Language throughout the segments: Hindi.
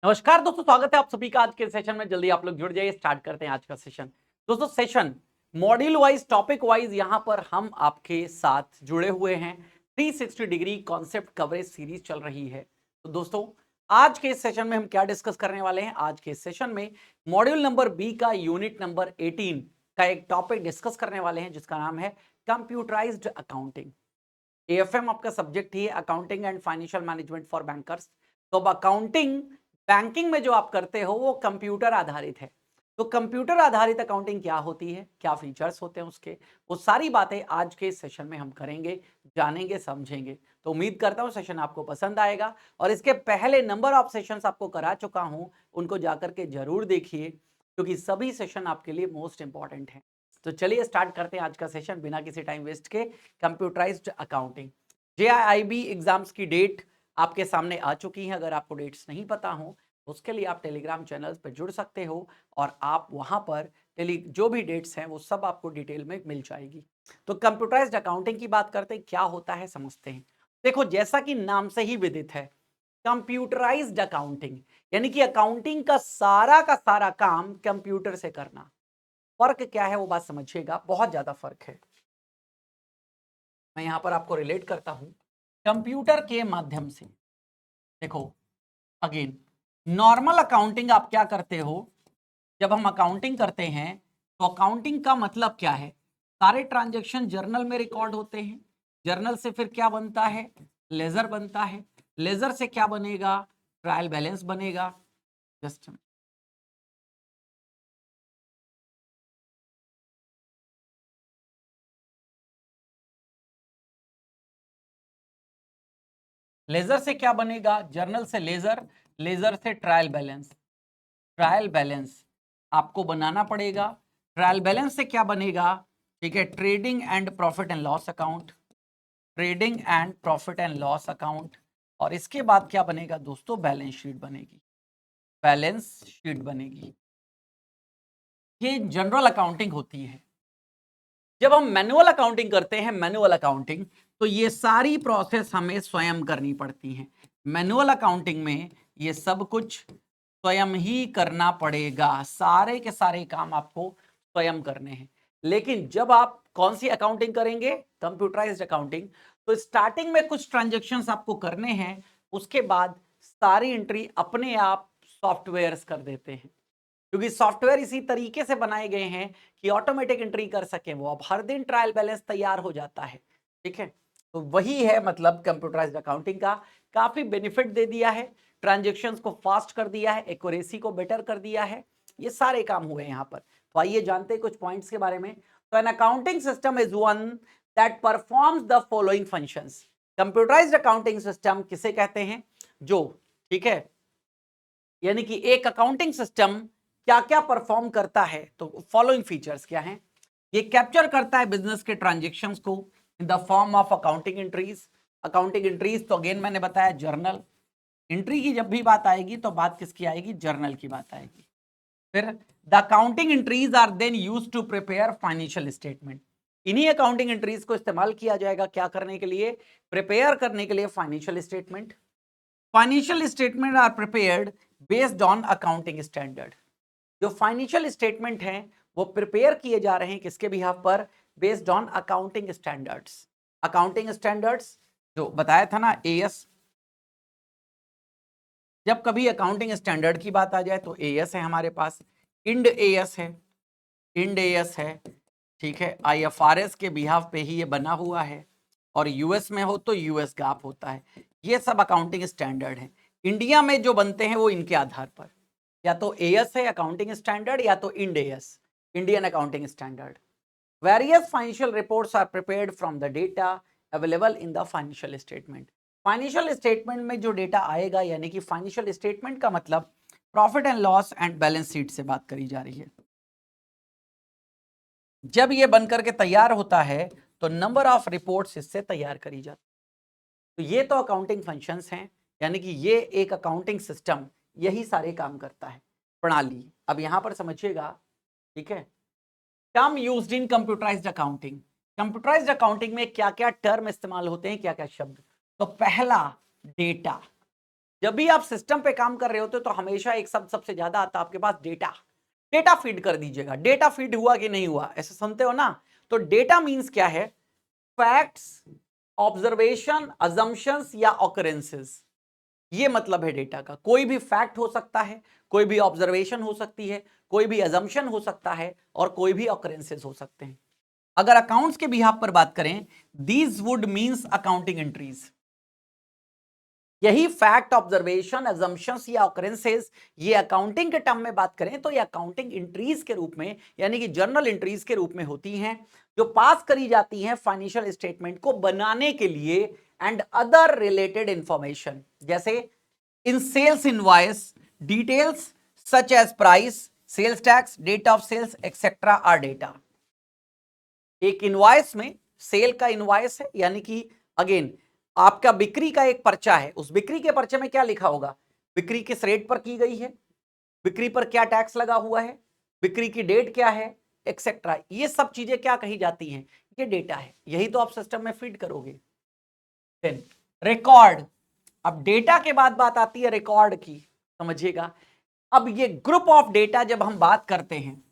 नमस्कार दोस्तों, स्वागत है आप सभी का आज के सेशन में। जल्दी आप लोग जुड़ जाइए, स्टार्ट करते हैं आज का सेशन। दोस्तों session module wise, topic wise यहां पर हम आपके साथ जुड़े हुए हैं। 360 डिग्री कॉन्सेप्ट कवरेज सीरीज चल रही है। तो दोस्तों आज के इस सेशन में हम क्या डिस्कस करने वाले हैं? आज के इस सेशन में मॉड्यूल नंबर बी का यूनिट नंबर 18 का एक टॉपिक डिस्कस करने वाले हैं जिसका नाम है कंप्यूटराइज्ड अकाउंटिंग। एएफएम आपका सब्जेक्ट ही है, accounting and financial management for bankers. तो अब अकाउंटिंग बैंकिंग में जो आप करते हो वो कंप्यूटर आधारित है। तो कंप्यूटर आधारित अकाउंटिंग क्या होती है, क्या फीचर्स होते हैं उसके, वो सारी बातें आज के सेशन में हम करेंगे, जानेंगे, समझेंगे। तो उम्मीद करता हूं सेशन आपको पसंद आएगा और इसके पहले नंबर ऑफ सेशंस आपको करा चुका हूं, उनको जाकर के जरूर देखिए क्योंकि सभी सेशन आपके लिए मोस्ट इंपॉर्टेंट है। तो चलिए स्टार्ट करते हैं आज का सेशन बिना किसी टाइम वेस्ट के। कंप्यूटराइज्ड अकाउंटिंग जेआईआईबी एग्जाम्स की डेट आपके सामने आ चुकी है। अगर आपको डेट्स नहीं पता हो उसके लिए आप टेलीग्राम चैनल्स पर जुड़ सकते हो और आप वहां पर जो भी डेट्स हैं वो सब आपको डिटेल में मिल जाएगी। तो कंप्यूटराइज्ड अकाउंटिंग की बात करते हैं, क्या होता है समझते हैं। देखो जैसा कि नाम से ही विदित है, कंप्यूटराइज्ड अकाउंटिंग यानी कि अकाउंटिंग का सारा काम कंप्यूटर से करना। फर्क क्या है वो बात समझिएगा, बहुत ज्यादा फर्क है। मैं यहां पर आपको रिलेट करता हूं कंप्यूटर के माध्यम से। देखो अगेन, नॉर्मल अकाउंटिंग आप क्या करते हो? जब हम अकाउंटिंग करते हैं तो अकाउंटिंग का मतलब क्या है? सारे ट्रांजैक्शन जर्नल में रिकॉर्ड होते हैं। जर्नल से फिर क्या बनता है? लेजर बनता है। लेजर से क्या बनेगा? ट्रायल बैलेंस बनेगा। जस्ट लेजर से क्या बनेगा? जर्नल से लेजर, लेजर से ट्रायल बैलेंस। ट्रायल बैलेंस आपको बनाना पड़ेगा। ट्रायल बैलेंस से क्या बनेगा? ठीक है, trading and profit and loss account. Trading and profit and loss account. और इसके बाद क्या बनेगा दोस्तों? बैलेंस शीट बनेगी। बैलेंस शीट बनेगी। ये जनरल अकाउंटिंग होती है। जब हम मैनुअल अकाउंटिंग करते हैं, मैनुअल अकाउंटिंग, तो ये सारी प्रोसेस हमें स्वयं करनी पड़ती है। मैनुअल अकाउंटिंग में ये सब कुछ स्वयं ही करना पड़ेगा। सारे के सारे काम आपको स्वयं करने हैं। लेकिन जब आप कौन सी अकाउंटिंग करेंगे? Computerised accounting. तो स्टार्टिंग में कुछ ट्रांजेक्शन्स आपको करने हैं, उसके बाद सारी एंट्री अपने आप सॉफ्टवेयर्स कर देते हैं क्योंकि सॉफ्टवेयर इसी तरीके से बनाए गए हैं कि ऑटोमेटिक एंट्री कर सकें वो। अब हर दिन ट्रायल बैलेंस तैयार हो जाता है। ठीक है, तो वही है मतलब कंप्यूटराइज्ड अकाउंटिंग का। काफी बेनिफिट दे दिया है, ट्रांजेक्शन्स को फास्ट कर दिया है, एक्यूरेसी को बेटर कर दिया है। ये सारे काम हुए यहाँ पर। तो आइए जानते हैं कुछ पॉइंट्स के बारे में। तो an accounting system is one that performs the following functions. Computerised accounting system किसे कहते हैं? जो, ठीक है, यानी कि एक अकाउंटिंग सिस्टम क्या क्या परफॉर्म करता है। तो फॉलोइंग फीचर्स क्या हैं? ये कैप्चर करता है बिजनेस के ट्रांजेक्शन्स को in the form of accounting entries. Accounting entries तो अगेन मैंने बताया जर्नल एंट्री की। जब भी बात आएगी तो बात किसकी आएगी? जर्नल की बात आएगी। फिर the accounting entries are then used to prepare financial statement. इन्हीं अकाउंटिंग एंट्रीज को इस्तेमाल किया जाएगा क्या करने के लिए? प्रिपेयर करने के लिए financial statement. Financial statement are prepared based on accounting standard. जो फाइनेंशियल स्टेटमेंट हैं वो प्रिपेयर किए जा रहे हैं किसके बिहाफ पर? Based on accounting standards. Accounting standards जो बताया था ना, एएस। जब कभी अकाउंटिंग स्टैंडर्ड की बात आ जाए तो एएस है हमारे पास, इंड एएस है, इंड एएस है। ठीक है, आईएफआरएस के बिहाफ पे ही ये बना हुआ है और यूएस में हो तो यूएस GAAP होता है। ये सब अकाउंटिंग स्टैंडर्ड है। इंडिया में जो बनते हैं वो इनके आधार पर या तो एएस है अकाउंटिंग स्टैंडर्ड या तो Ind AS, Indian accounting standard. Various financial reports are prepared from the data available in the financial statement. Financial statement में जो डेटा आएगा, यानी कि फाइनेंशियल स्टेटमेंट का मतलब profit and loss and balance sheet से बात करी जा रही है। जब ये बनकर के तैयार होता है तो नंबर ऑफ रिपोर्ट्स इससे तैयार करी जाती। तो ये तो अकाउंटिंग फंक्शंस हैं, यानी कि ये एक अकाउंटिंग सिस्टम यही सारे काम करता है, प्रणाली। अब यहां पर समझिएगा, ठीक है, term used in computerised accounting. Computerised accounting में क्या क्या टर्म इस्तेमाल होते हैं, क्या क्या शब्द? तो पहला, डेटा। जब भी आप सिस्टम पे काम कर रहे होते हो तो हमेशा एक शब्द सबसे ज्यादा आता है आपके पास, डेटा। डेटा फीड कर दीजिएगा, डेटा फीड हुआ कि नहीं हुआ, ऐसे सुनते हो ना। तो डेटा मींस क्या है? फैक्ट्स, ऑब्जर्वेशन, अजम्पशंस या ऑकरेंसेस, ये मतलब है डेटा का। कोई भी फैक्ट हो सकता है, कोई भी ऑब्जर्वेशन हो सकती है, कोई भी अजम्पशन हो सकता है और कोई भी ऑकरेंसेस हो सकते हैं। अगर अकाउंट्स के बिहाफ पर बात करें, these would means accounting entries. यही फैक्ट, ऑब्जर्वेशन, अजम्पशंस या ऑकरेंसेस, ये अकाउंटिंग के टर्म में बात करें तो ये अकाउंटिंग एंट्रीज के रूप में यानी कि जर्नल एंट्रीज के रूप में होती हैं, जो पास करी जाती हैं फाइनेंशियल स्टेटमेंट को बनाने के लिए एंड अदर रिलेटेड इंफॉर्मेशन। जैसे इन sales invoice, details such as price, sales tax, date of sales etcetera are data. एक इनवॉइस में सेल का इनवॉइस है, यानी कि अगेन आपका बिक्री का एक पर्चा है, उस बिक्री के पर्चे में क्या लिखा होगा? बिक्री किस रेट पर की गई है, बिक्री पर क्या टैक्स लगा हुआ है, बिक्री की डेट क्या है, एक्सेट्रा। ये सब चीजें क्या कही जाती हैं? ये डेटा है, यही तो आप सिस्टम में फीड करोगे। Then record. अब डेटा के बाद बात आती है रिकॉर्ड की, समझिएगा। अब ये ग्रुप ऑफ डेटा जब हम बात करते हैं,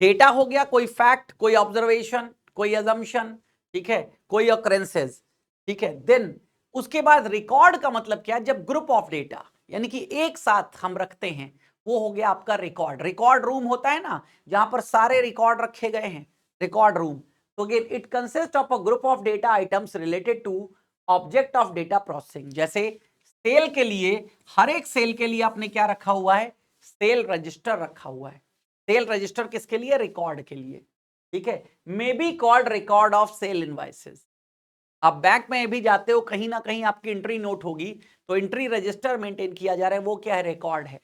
डेटा हो गया कोई फैक्ट, कोई ऑब्जर्वेशन, कोई अजम्पशन, ठीक है, कोई ऑकरेंसेस, ठीक है। देन उसके बाद रिकॉर्ड का मतलब क्या है? जब ग्रुप ऑफ डेटा यानी कि एक साथ हम रखते हैं, वो हो गया आपका रिकॉर्ड। रिकॉर्ड रूम होता है ना, जहां पर सारे रिकॉर्ड रखे गए हैं, रिकॉर्ड रूम। तो again it consist of a group of data items related to object of data processing. जैसे सेल के लिए, हर एक सेल के लिए आपने क्या रखा हुआ है? सेल रजिस्टर रखा हुआ है। सेल रजिस्टर किसके लिए? रिकॉर्ड के लिए, ठीक है। May be called record of sale invoices. आप बैंक में भी जाते हो, कहीं ना कहीं आपकी एंट्री नोट होगी, तो एंट्री रजिस्टर मेंटेन किया जा रहा है, वो क्या है? रिकॉर्ड है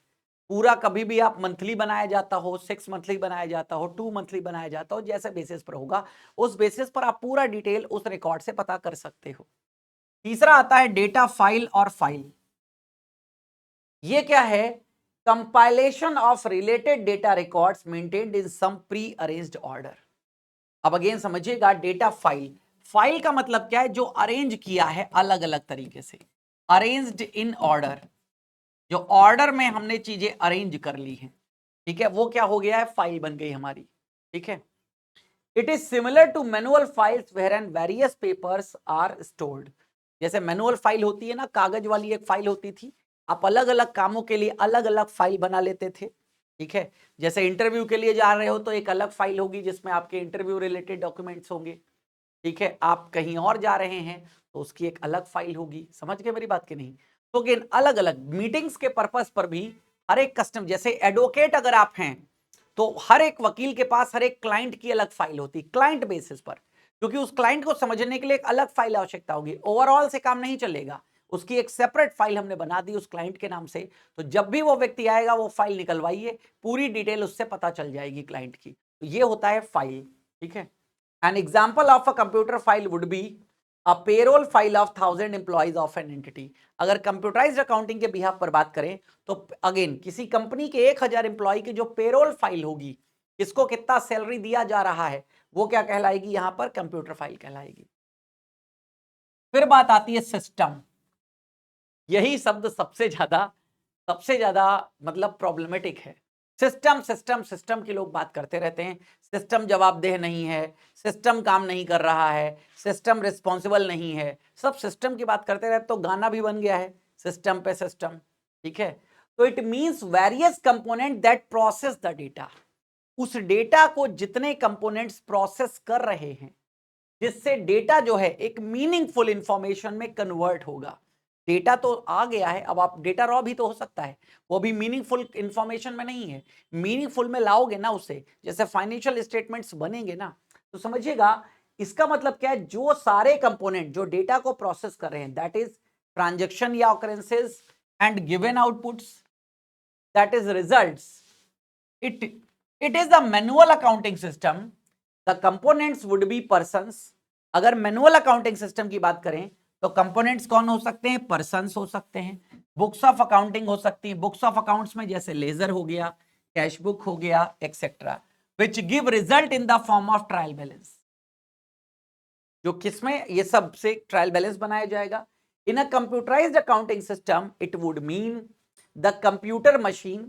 पूरा। कभी भी आप मंथली बनाया जाता हो, 6 मंथली बनाया जाता हो, 2 मंथली बनाया जाता हो, जैसे बेसिस पर होगा, उस बेसिस पर आप पूरा डिटेल उस रिकॉर्ड से पता कर सकते हो। तीसरा आता है डेटा फाइल और फाइल। ये क्या है? Compilation of related data records maintained in some pre arranged order. अब अगेन समझिएगा, डेटा फाइल, फाइल का मतलब क्या है? जो अरेंज किया है अलग अलग तरीके से, अरेंज्ड इन ऑर्डर, जो ऑर्डर में हमने चीजें अरेंज कर ली हैं, ठीक है, वो क्या हो गया है? फाइल बन गई हमारी, ठीक है। It is similar to manual files where and various papers are stored. जैसे मैनुअल फाइल होती है ना, कागज वाली एक फाइल होती थी, आप अलग अलग कामों के लिए अलग अलग फाइल बना लेते थे, ठीक है। जैसे इंटरव्यू के लिए जा रहे हो तो एक अलग फाइल होगी जिसमें आपके इंटरव्यू रिलेटेड डॉक्यूमेंट्स होंगे, ठीक है। आप कहीं और जा रहे हैं तो उसकी एक अलग फाइल होगी। समझ गए मेरी बात की नहीं? तो अगेन अलग अलग मीटिंग्स के पर्पस पर भी हर एक कस्टम, जैसे एडवोकेट अगर आप हैं तो हर एक वकील के पास हर एक क्लाइंट की अलग फाइल होती, क्लाइंट बेसिस पर, क्योंकि उस क्लाइंट को समझने के लिए एक अलग फाइल आवश्यकता होगी। ओवरऑल से काम नहीं चलेगा, उसकी एक सेपरेट फाइल हमने बना दी उस क्लाइंट के नाम से। तो जब भी वो व्यक्ति आएगा वो फाइल निकलवाइए, पूरी डिटेल उससे पता चल जाएगी क्लाइंट की। तो ये होता है फाइल, ठीक है। An example of a computer file would be a payroll file of 1000 employees of an entity. अगर कंप्यूटराइज्ड अकाउंटिंग के बिहाफ पर बात करें तो अगेन किसी कंपनी के 1000 एम्प्लॉय की जो पेरोल फाइल होगी, किसको कितना सैलरी दिया जा रहा है, वो क्या कहलाएगी? यहां पर कंप्यूटर फाइल कहलाएगी। फिर बात आती है सिस्टम। यही शब्द सबसे ज्यादा मतलब प्रॉब्लमेटिक है। सिस्टम सिस्टम सिस्टम की लोग बात करते रहते हैं। सिस्टम जवाबदेह नहीं है, सिस्टम काम नहीं कर रहा है, सिस्टम रिस्पॉन्सिबल नहीं है, सब सिस्टम की बात करते रहते। तो गाना भी बन गया है सिस्टम पे सिस्टम, ठीक है। तो it means various component that process the data. उस डेटा को जितने कंपोनेंट्स प्रोसेस कर रहे हैं, जिससे डेटा जो है एक मीनिंगफुल इंफॉर्मेशन में कन्वर्ट होगा। डेटा तो आ गया है, अब आप डेटा रॉ भी तो हो सकता है, वो भी मीनिंगफुल इंफॉर्मेशन में नहीं है, मीनिंगफुल में लाओगे ना उसे। जैसे फाइनेंशियल स्टेटमेंट्स बनेंगे ना, तो समझिएगा इसका मतलब क्या है? जो सारे कंपोनेंट जो डेटा को प्रोसेस कर रहे हैं, दैट इज ट्रांजेक्शन या occurrences and given outputs, that is results. It is the manual accounting system, the components would be persons. अगर मैनुअल अकाउंटिंग सिस्टम की बात करें तो कंपोनेंट्स कौन हो सकते हैं? पर्सन्स हो सकते हैं। बुक्स ऑफ अकाउंटिंग हो सकती है, बुक्स ऑफ अकाउंट्स में जैसे लेजर हो गया, कैश बुक हो गया, etcetera, which give result in the form of trial balance. जो किसमें ये सब से ट्रायल बैलेंस बनाया जाएगा? In a computerized accounting system, it would mean the computer machine.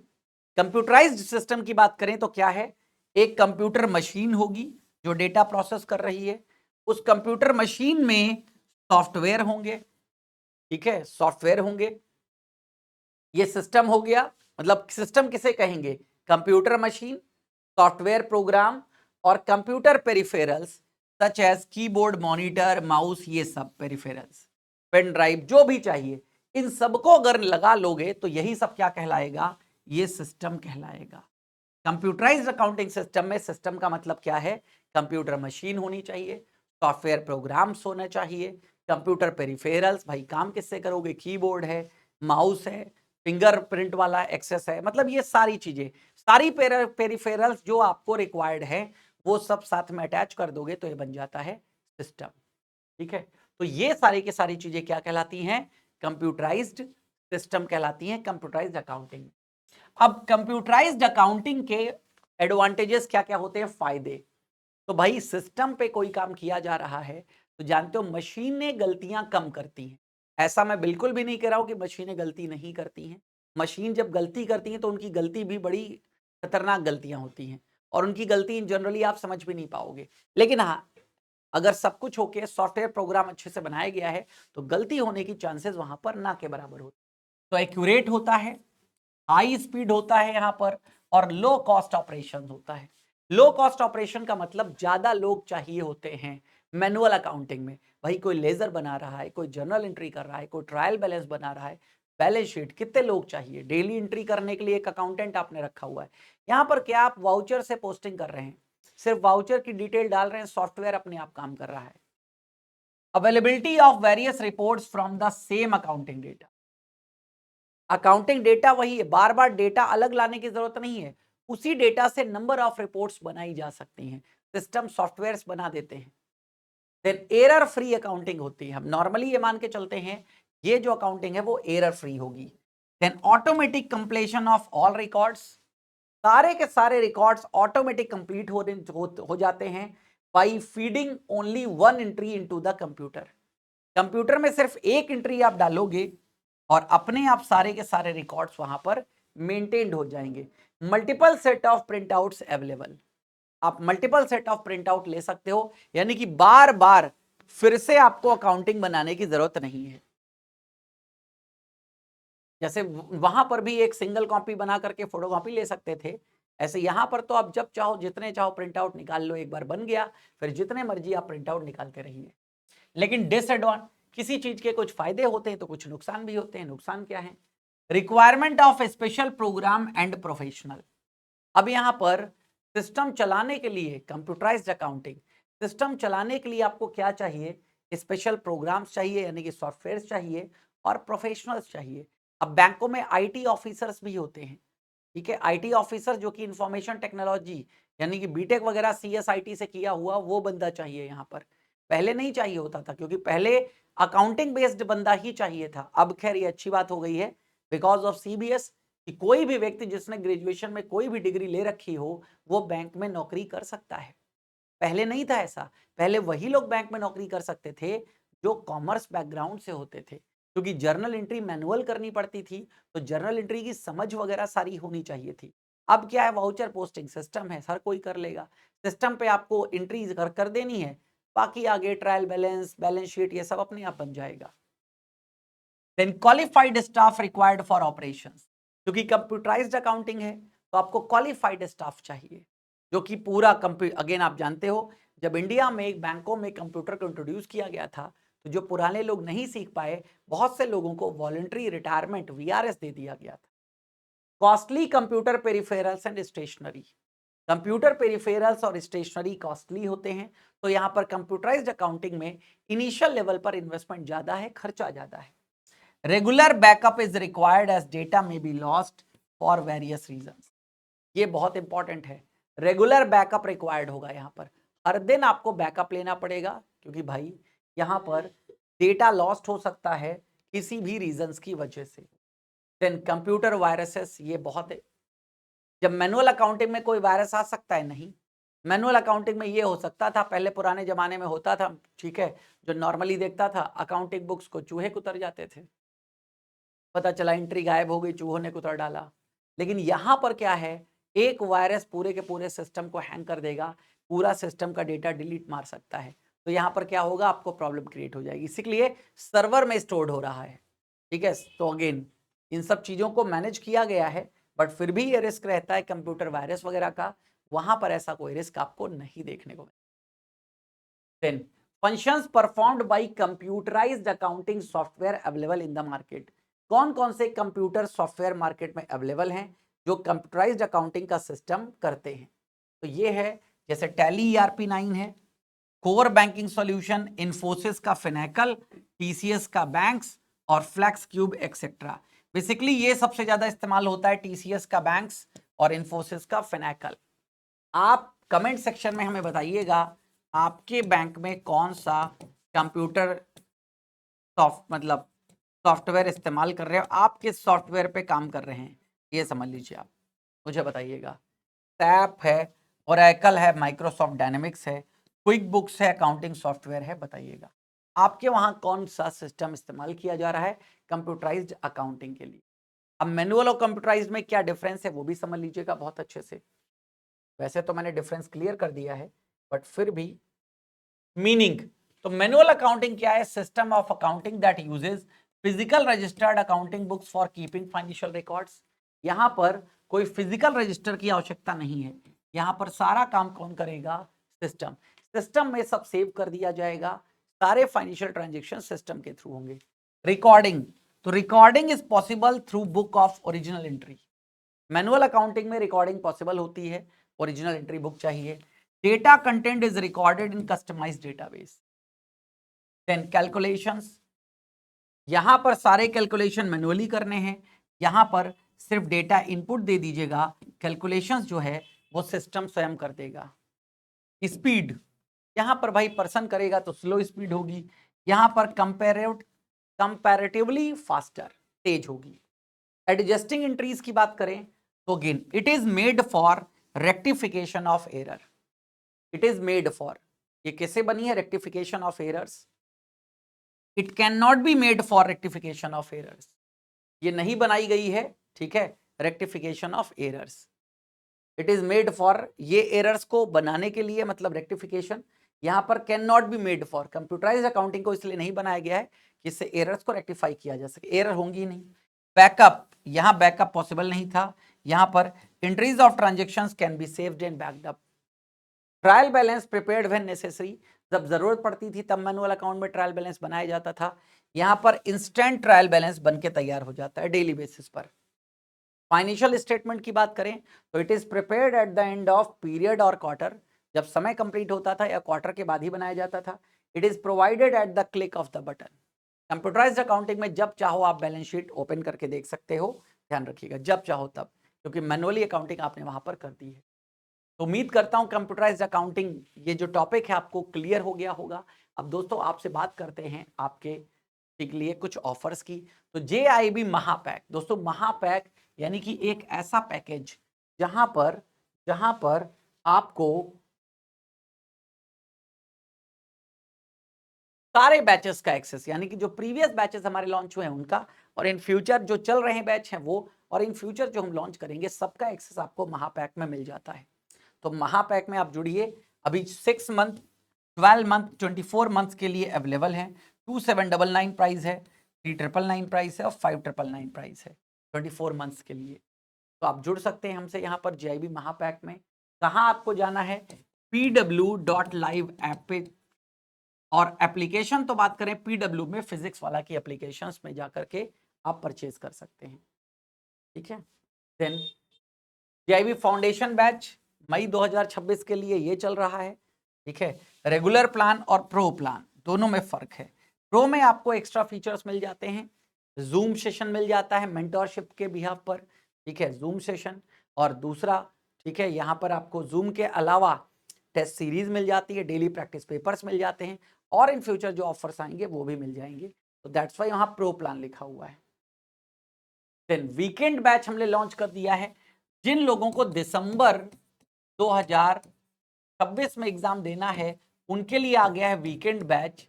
Computerised system की बात करें तो क्या है, एक कंप्यूटर मशीन होगी जो डेटा प्रोसेस कर रही है, उस कंप्यूटर मशीन में सॉफ्टवेयर होंगे, ठीक है, सॉफ्टवेयर होंगे, ये सिस्टम हो गया। मतलब सिस्टम किसे कहेंगे, कंप्यूटर मशीन, सॉफ्टवेयर प्रोग्राम और computer peripherals such as keyboard, monitor, mouse, ये सब पेरिफेरल्स, पेन ड्राइव, जो भी चाहिए, इन सबको अगर लगा लोगे तो यही सब क्या कहलाएगा, ये सिस्टम कहलाएगा। कंप्यूटराइज्ड अकाउंटिंग सिस्टम में सिस्टम का मतलब क्या है, कंप्यूटर मशीन होनी चाहिए, सॉफ्टवेयर प्रोग्राम्स होना चाहिए, कंप्यूटर पेरिफेरल्स, भाई काम किससे करोगे, कीबोर्ड है, माउस है, फिंगरप्रिंट वाला एक्सेस है, मतलब ये सारी चीजें, सारी पेरिफेरल्स जो आपको रिक्वायर्ड है वो सब साथ में अटैच कर दोगे तो ये बन जाता है सिस्टम, ठीक है। तो ये सारी की सारी चीजें क्या कहलाती हैं, कंप्यूटराइज्ड सिस्टम कहलाती हैं कंप्यूटराइज्ड अकाउंटिंग। अब कंप्यूटराइज्ड अकाउंटिंग के एडवांटेजेस क्या क्या होते हैं, फायदे। तो भाई सिस्टम पे कोई काम किया जा रहा है तो जानते हो मशीनें गलतियां कम करती हैं। ऐसा मैं बिल्कुल भी नहीं कह रहा हूं कि मशीनें गलती नहीं करती हैं। मशीन जब गलती करती हैं तो उनकी गलती भी बड़ी खतरनाक गलतियां होती हैं और उनकी गलती जनरली आप समझ भी नहीं पाओगे। लेकिन हाँ, अगर सब कुछ होके सॉफ्टवेयर प्रोग्राम अच्छे से बनाया गया है तो गलती होने की चांसेस वहां पर ना के बराबर होती। तो एक्यूरेट होता है, हाई स्पीड होता है यहां पर, और लो कॉस्ट ऑपरेशन होता है। लो कॉस्ट ऑपरेशन का मतलब ज्यादा लोग चाहिए होते हैं मैनुअल अकाउंटिंग में। भाई कोई लेजर बना रहा है, कोई जर्नल एंट्री कर रहा है, कोई ट्रायल बैलेंस बना रहा है, बैलेंस शीट, कितने लोग चाहिए, डेली एंट्री करने के लिए एक अकाउंटेंट आपने रखा हुआ है। यहां पर क्या आप वाउचर से पोस्टिंग कर रहे हैं, सिर्फ वाउचर की डिटेल डाल रहे हैं, सॉफ्टवेयर अपने आप काम कर रहा है। Availability of various reports from the same accounting data, accounting data वही है, बार बार डेटा अलग लाने की जरूरत नहीं है, उसी डेटा से नंबर ऑफ रिपोर्ट्स बनाई जा सकती हैं, सिस्टम सॉफ्टवेयर्स बना देते हैं। देन एरर फ्री अकाउंटिंग होती है, हम नॉर्मली ये मान के चलते हैं ये जो अकाउंटिंग है वो एरर फ्री होगी। Then automatic completion of all records, सारे के सारे रिकॉर्ड्स ऑटोमेटिक कंप्लीट हो जाते हैं by feeding only one entry into the computer. Computer में सिर्फ एक एंट्री आप डालोगे और अपने आप सारे के सारे रिकॉर्ड्स वहां पर मेंटेन्ड हो जाएंगे। Multiple set of printouts available, आप multiple set of printout ले सकते हो, यानी कि बार बार फिर से आपको अकाउंटिंग बनाने की जरूरत नहीं है। जैसे वहां पर भी एक सिंगल कॉपी बना करके फोटोकॉपी ले सकते थे, ऐसे यहां पर तो आप जब चाहो जितने चाहो प्रिंट आउट निकाल लो, एक बार बन गया फिर जितने मर्जी आप प्रिंट आउट निकालते रहिए। लेकिन डिसएडवांटेज, किसी चीज के कुछ फायदे होते हैं तो कुछ नुकसान भी होते हैं। नुकसान क्या है, requirement of special program and professional. अब यहां पर सिस्टम चलाने के लिए, कंप्यूटराइज्ड अकाउंटिंग सिस्टम चलाने के लिए आपको क्या चाहिए, स्पेशल प्रोग्राम्स चाहिए, यानी कि सॉफ्टवेयर चाहिए, और प्रोफेशनल्स चाहिए। अब बैंकों में आईटी ऑफिसर्स भी होते हैं, ठीक है, आईटी ऑफिसर जो कि इंफॉर्मेशन टेक्नोलॉजी यानी कि बीटेक वगैरह सीएसआईटी से किया हुआ वो बंदा चाहिए यहाँ पर। पहले नहीं चाहिए होता था क्योंकि पहले अकाउंटिंग बेस्ड बंदा ही चाहिए था। अब खैर ये अच्छी बात हो गई है बिकॉज ऑफ सीबीएस कि कोई भी व्यक्ति जिसने ग्रेजुएशन में कोई भी डिग्री ले रखी हो वो बैंक में नौकरी कर सकता है। पहले नहीं था ऐसा, पहले वही लोग बैंक में नौकरी कर सकते थे जो कॉमर्स बैकग्राउंड से होते थे, क्योंकि जर्नल एंट्री मैनुअल करनी पड़ती थी तो जर्नल एंट्री की समझ वगैरह सारी होनी चाहिए थी। अब क्या है, वाउचर पोस्टिंग सिस्टम है, हर कोई कर लेगा, सिस्टम पे आपको एंट्री कर देनी है, बाकी आगे ट्रायल बैलेंस, बैलेंस शीट, ये सब अपने आप बन जाएगा। Then qualified staff required for operations, क्योंकि कंप्यूटराइज्ड अकाउंटिंग है तो आपको क्वालिफाइड स्टाफ चाहिए जो कि पूरा अगेन आप जानते हो जब इंडिया में एक बैंकों में कंप्यूटर को इंट्रोड्यूस किया गया था तो जो पुराने लोग नहीं सीख पाए, बहुत से लोगों को वॉलंटरी रिटायरमेंट वीआरएस दे दिया गया था। Costly computer peripherals and stationery, computer peripherals और स्टेशनरी कॉस्टली होते हैं तो यहाँ पर कंप्यूटराइज्ड अकाउंटिंग में इनिशियल लेवल पर इन्वेस्टमेंट ज्यादा है, खर्चा ज्यादा है। Regular backup is required as data may be lost for various reasons, ये बहुत इंपॉर्टेंट है। रेगुलर बैकअप रिक्वायर्ड होगा, यहाँ पर हर दिन आपको बैकअप लेना पड़ेगा क्योंकि भाई यहाँ पर डेटा लॉस्ट हो सकता है किसी भी रीजंस की वजह से। देन कंप्यूटर वायरसेस, ये बहुत है, जब मैनुअल अकाउंटिंग में कोई वायरस आ सकता है नहीं, मैनुअल अकाउंटिंग में ये हो सकता था, पहले पुराने जमाने में होता था, ठीक है, जो नॉर्मली देखता था अकाउंटिंग बुक्स को चूहे कुतर जाते थे, पता चला एंट्री गायब हो गई, चूहों ने कुतर डाला। लेकिन यहाँ पर क्या है, एक वायरस पूरे के पूरे सिस्टम को हैंग कर देगा, पूरा सिस्टम का डेटा डिलीट मार सकता है। तो यहाँ पर क्या होगा, आपको प्रॉब्लम क्रिएट हो जाएगी, इसीलिए सर्वर में स्टोर्ड हो रहा है, ठीक है। तो अगेन इन सब चीजों को मैनेज किया गया है, बट फिर भी ये रिस्क रहता है कंप्यूटर वायरस वगैरह का, वहां पर ऐसा कोई रिस्क आपको नहीं देखने को मिलेगा। Then functions performed by computerised accounting software available in the market. कौन कौन से कंप्यूटर सॉफ्टवेयर मार्केट में अवेलेबल हैं जो कंप्यूटराइज्ड अकाउंटिंग का सिस्टम करते हैं? तो ये है, जैसे टैली ERP 9 है, कोर बैंकिंग सॉल्यूशन, इन्फोसिस का फिनेकल, TCS का बैंक्स और फ्लैक्स क्यूब एक्सेट्रा। बेसिकली ये सबसे ज्यादा इस्तेमाल होता है TCS का बैंक्स और इन्फोसिस का फिनेकल। आप कमेंट सेक्शन में हमें बताइएगा आपके बैंक में कौन सा कंप्यूटर मतलब सॉफ्टवेयर इस्तेमाल कर रहे हो, आप किस सॉफ्टवेयर पे काम कर रहे हैं, ये समझ लीजिए, आप मुझे बताइएगा। सैप है, ओरेकल है, माइक्रोसॉफ्ट डायनेमिक्स है, क्विक बुक्स है, अकाउंटिंग सॉफ्टवेयर है, बताइएगा आपके वहां कौन सा सिस्टम इस्तेमाल किया जा रहा है कंप्यूटराइज्ड अकाउंटिंग के लिए। अब मैनुअल और कंप्यूटराइज्ड में क्या डिफरेंस है वो भी समझ लीजिएगा बहुत अच्छे से। वैसे तो मैंने डिफरेंस क्लियर कर दिया है, बट फिर भी मीनिंग, तो मैनुअल अकाउंटिंग क्या है, system of accounting that uses physical registered accounting books for keeping financial records. यहां पर कोई फिजिकल रजिस्टर की आवश्यकता नहीं है, यहां पर सारा काम कौन करेगा, सिस्टम। सिस्टम में सब सेव कर दिया जाएगा, सारे फाइनेंशियल ट्रांजेक्शन सिस्टम के थ्रू होंगे। रिकॉर्डिंग, तो recording is possible through book of original entry. Manual accounting में रिकॉर्डिंग पॉसिबल होती है, ओरिजिनल एंट्री बुक चाहिए। Data content is recorded in customised database. Then calculations, यहां पर सारे कैलकुलेशन मैनुअली करने हैं, यहां पर सिर्फ डेटा इनपुट दे दीजिएगा, कैलकुलेशंस जो है वो सिस्टम स्वयं कर देगा। स्पीड, यहां पर भाई पर्सन करेगा तो स्लो स्पीड होगी, यहां पर कंपैरेटिवली फास्टर, तेज होगी। एडजस्टिंग एंट्रीज की बात करें तो again it is made for rectification of error. It is made for, ये कैसे बनी है, rectification of errors. It can not be made for rectification of errors, ये नहीं बनाई गई है, ठीक है, rectification of errors. It is made for, ये एरर्स को बनाने के लिए, मतलब रेक्टिफिकेशन। यहां पर can not be made for, computerised accounting को इसलिए नहीं बनाया गया है कि इससे एरर्स को रेक्टिफाई किया जा सके, एरर होंगी नहीं। बैकअप, यहां बैकअप पॉसिबल नहीं था, यहां पर entries of transactions can be saved and backed up. Trial balance prepared when necessary, जब जरूरत पड़ती थी तब मैनुअल अकाउंट में ट्रायल बैलेंस बनाया जाता था, यहां पर इंस्टेंट ट्रायल बैलेंस बन के तैयार हो जाता है डेली बेसिस पर। फाइनेंशियल स्टेटमेंट की बात करें तो it is prepared at the end of period और क्वार्टर, जब समय कंप्लीट होता था या क्वार्टर के बाद ही बनाया जाता था। It is provided at the click of the button. Computerised accounting में जब चाहो आप बैलेंस शीट ओपन करके देख सकते हो, ध्यान रखिएगा जब चाहो तब, क्योंकि मैनुअली अकाउंटिंग आपने वहां पर कर दी है। तो उम्मीद करता हूं कंप्यूटराइज्ड अकाउंटिंग ये जो टॉपिक है आपको क्लियर हो गया होगा। अब दोस्तों आपसे बात करते हैं आपके के लिए कुछ ऑफर्स की। तो JIB महापैक, दोस्तों महापैक यानी कि एक ऐसा पैकेज जहां पर आपको सारे बैचेस का एक्सेस, यानी कि जो प्रीवियस बैचेस हमारे लॉन्च हुए हैं उनका, और इन फ्यूचर जो चल रहे हैं बैच हैं वो, और इन फ्यूचर जो हम लॉन्च करेंगे सबका एक्सेस आपको महापैक में मिल जाता है। तो महापैक में आप जुड़िए, अभी 6 मंथ, 12 मंथ, 24 मंथ्स के लिए अवेलेबल है। 2799 प्राइस है, 3999 प्राइस है और 5999 प्राइस है 24 मंथ्स के लिए। तो आप जुड़ सकते हैं हमसे यहाँ पर JIB महापैक में। कहाँ आपको जाना है, pw.live ऐप पे, और एप्लीकेशन तो बात करें PW में फिजिक्स वाला की एप्लीकेशंस में जाकर के आप परचेज कर सकते हैं, ठीक है। देन JIB फाउंडेशन बैच मई 2026 के लिए ये चल रहा है, ठीक है। रेगुलर प्लान और प्रो प्लान दोनों में फर्क है। प्रो में आपको एक्स्ट्रा फीचर्स मिल जाते हैं, जूम सेशन मिल जाता है मेंटरशिप के बिहाफ पर, ठीक है, जूम सेशन। और दूसरा, ठीक है, यहाँ पर आपको जूम के अलावा टेस्ट सीरीज मिल जाती है, डेली प्रैक्टिस पेपर्स मिल जाते हैं, और इन फ्यूचर जो ऑफर्स आएंगे वो भी मिल जाएंगे। तो दैट्स वाई यहाँ प्रो प्लान लिखा हुआ है। देन वीकेंड बैच हमने लॉन्च कर दिया है, जिन लोगों को दिसंबर 26 में एग्जाम देना है उनके लिए आ गया है वीकेंड बैच।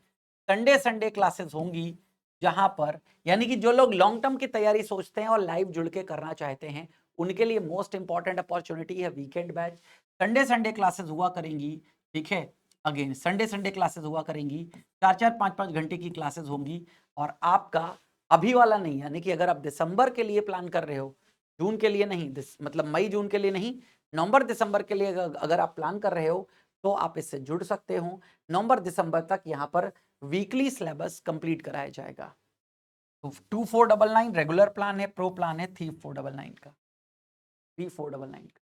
संडे क्लासेस होंगी जहां पर, यानी कि जो लोग लॉन्ग टर्म की तैयारी सोचते हैं और लाइव जुड़ के करना चाहते हैं उनके लिए मोस्ट इंपॉर्टेंट अपॉर्चुनिटी है वीकेंड बैच। संडे क्लासेस हुआ करेंगी, ठीक है। अगेन संडे क्लासेस हुआ करेंगी, 4-4 5-5 घंटे की क्लासेस होंगी। और आपका अभी वाला नहीं, यानी कि अगर आप दिसंबर के लिए प्लान कर रहे हो, जून के लिए नहीं, मतलब मई जून के लिए नहीं, नवंबर दिसंबर के लिए अगर आप प्लान कर रहे हो तो आप इससे जुड़ सकते हो। नवंबर दिसंबर तक यहाँ पर वीकली सिलेबस कंप्लीट कराया जाएगा। तो 2499 रेगुलर प्लान है, प्रो प्लान है 3499 का, 3499 का।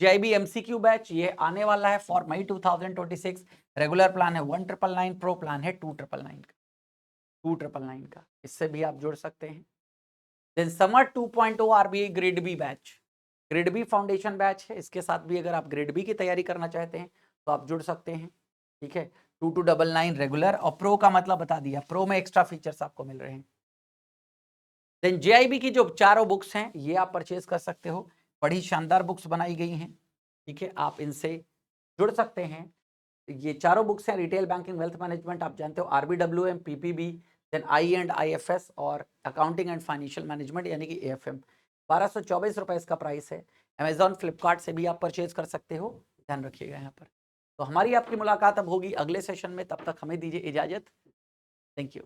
JIB MCQ बैच ये आने वाला है फॉर मई 2026। रेगुलर प्लान है 1999, प्रो प्लान है 2999 का, 2999 का। इससे भी आप जुड़ सकते हैं। Then summer 2.0 RBI grade B batch, grade B foundation batch है। इसके साथ भी अगर आप ग्रेड बी की तैयारी करना चाहते हैं तो आप जुड़ सकते हैं, ठीक है। 2299 रेगुलर, और प्रो का मतलब बता दिया, प्रो में एक्स्ट्रा फीचर्स आपको मिल रहे हैं। देन JIB की जो चारों बुक्स हैं ये आप परचेज कर सकते हो, बड़ी शानदार बुक्स बनाई गई हैं, ठीक है। आप इनसे जुड़ सकते हैं। ये चारों बुक्स हैं, रिटेल बैंकिंग, वेल्थ मैनेजमेंट, आप जानते हो RBWM, PPB, देन IE&IFS और अकाउंटिंग एंड फाइनेंशियल मैनेजमेंट यानी कि AFM। 1224 रुपए इसका प्राइस है। अमेजॉन फ्लिपकार्ट से भी आप परचेज कर सकते हो, ध्यान रखिएगा यहाँ पर। तो हमारी आपकी मुलाकात अब होगी अगले सेशन में, तब तक हमें दीजिए इजाजत। Thank you.